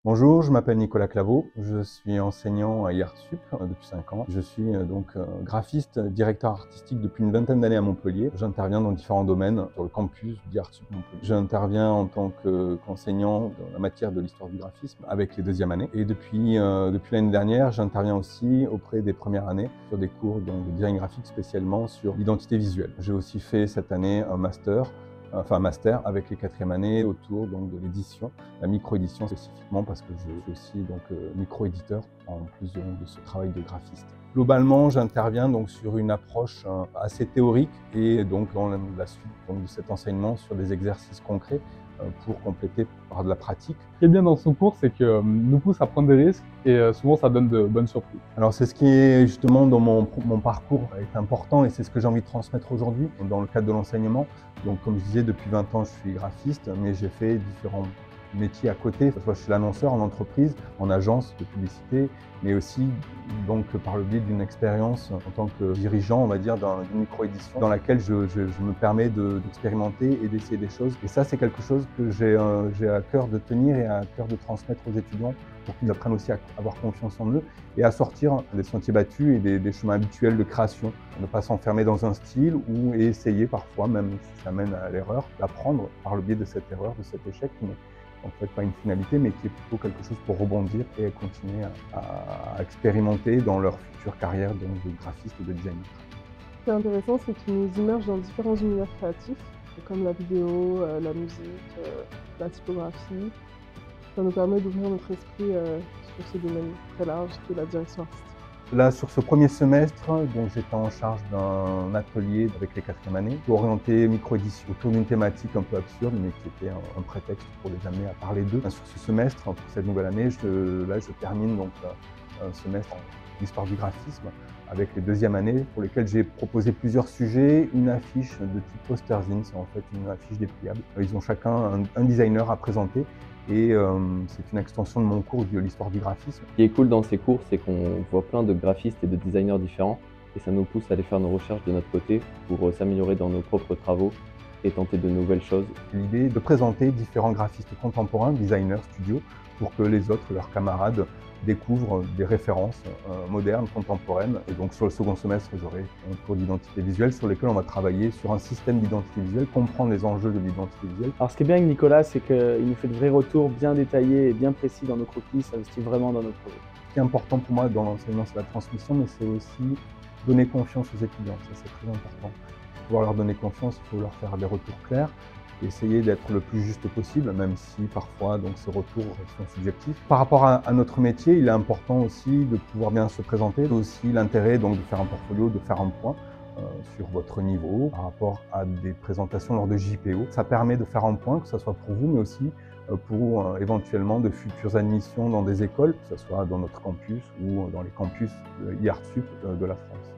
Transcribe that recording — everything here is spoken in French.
Bonjour, je m'appelle Nicolas Claveau, je suis enseignant à IARTSUP depuis 5 ans. Je suis graphiste, directeur artistique depuis une vingtaine d'années à Montpellier. J'interviens dans différents domaines sur le campus d'IARTSUP Montpellier. J'interviens en tant qu'enseignant dans la matière de l'histoire du graphisme avec les deuxièmes années. Et depuis l'année dernière, j'interviens aussi auprès des premières années sur des cours de design graphique spécialement sur l'identité visuelle. J'ai aussi fait cette année un master avec les quatrièmes années autour de l'édition, la micro-édition spécifiquement parce que je suis aussi micro-éditeur en plus de ce travail de graphiste. Globalement, j'interviens sur une approche assez théorique et donc dans la suite de cet enseignement sur des exercices concrets pour compléter par de la pratique. Ce qui est bien dans ce cours, c'est que nous pousse à prendre des risques et souvent ça donne de bonnes surprises. Alors c'est ce qui est justement dans mon parcours est important et c'est ce que j'ai envie de transmettre aujourd'hui dans le cadre de l'enseignement. Donc comme je disais, depuis 20 ans je suis graphiste, mais j'ai fait différents métiers à côté, que ce soit chez l'annonceur, en entreprise, en agence de publicité, mais aussi par le biais d'une expérience en tant que dirigeant, on va dire, d'une micro-édition dans laquelle je me permets d'expérimenter et d'essayer des choses. Et ça, c'est quelque chose que j'ai à cœur de tenir et à cœur de transmettre aux étudiants pour qu'ils apprennent aussi à avoir confiance en eux et à sortir des sentiers battus et des chemins habituels de création. Ne pas s'enfermer dans un style ou essayer parfois, même si ça mène à l'erreur, d'apprendre par le biais de cette erreur, de cet échec, qui n'est en fait pas une finalité, mais qui est plutôt quelque chose pour rebondir et continuer à expérimenter dans leur future carrière de graphiste et de designer. Ce qui est intéressant, c'est qu'ils nous immergent dans différents univers créatifs, comme la vidéo, la musique, la typographie. Ça nous permet d'ouvrir notre esprit sur ce domaine très large qui est la direction artistique. Là, sur ce premier semestre, j'étais en charge d'un atelier avec les quatrièmes années orienté micro-édition autour d'une thématique un peu absurde, mais qui était un prétexte pour les amener à parler d'eux. Sur ce semestre, pour cette nouvelle année, je termine un semestre en histoire du graphisme avec les deuxièmes années pour lesquelles j'ai proposé plusieurs sujets, une affiche de type posterzine, c'est en fait une affiche dépliable. Ils ont chacun un designer à présenter. Et c'est une extension de mon cours de l'histoire du graphisme. Ce qui est cool dans ces cours, c'est qu'on voit plein de graphistes et de designers différents et ça nous pousse à aller faire nos recherches de notre côté pour s'améliorer dans nos propres travaux et tenter de nouvelles choses. L'idée est de présenter différents graphistes contemporains, designers, studios, pour que les autres, leurs camarades, découvrent des références modernes, contemporaines. Et donc sur le second semestre, j'aurai un cours d'identité visuelle sur lequel on va travailler sur un système d'identité visuelle, comprendre les enjeux de l'identité visuelle. Alors ce qui est bien avec Nicolas, c'est qu'il nous fait de vrais retours bien détaillés et bien précis dans nos croquis, ça investit vraiment dans notre projet. Ce qui est important pour moi dans l'enseignement, c'est la transmission, mais c'est aussi donner confiance aux étudiants, ça c'est très important. Pour pouvoir leur donner confiance, il faut leur faire des retours clairs, essayer d'être le plus juste possible, même si parfois ces retours sont subjectifs. Par rapport à notre métier, il est important aussi de pouvoir bien se présenter, aussi l'intérêt de faire un portfolio, de faire un point sur votre niveau par rapport à des présentations lors de JPO. Ça permet de faire un point, que ce soit pour vous, mais aussi pour éventuellement de futures admissions dans des écoles, que ce soit dans notre campus ou dans les campus IARTSUP de la France.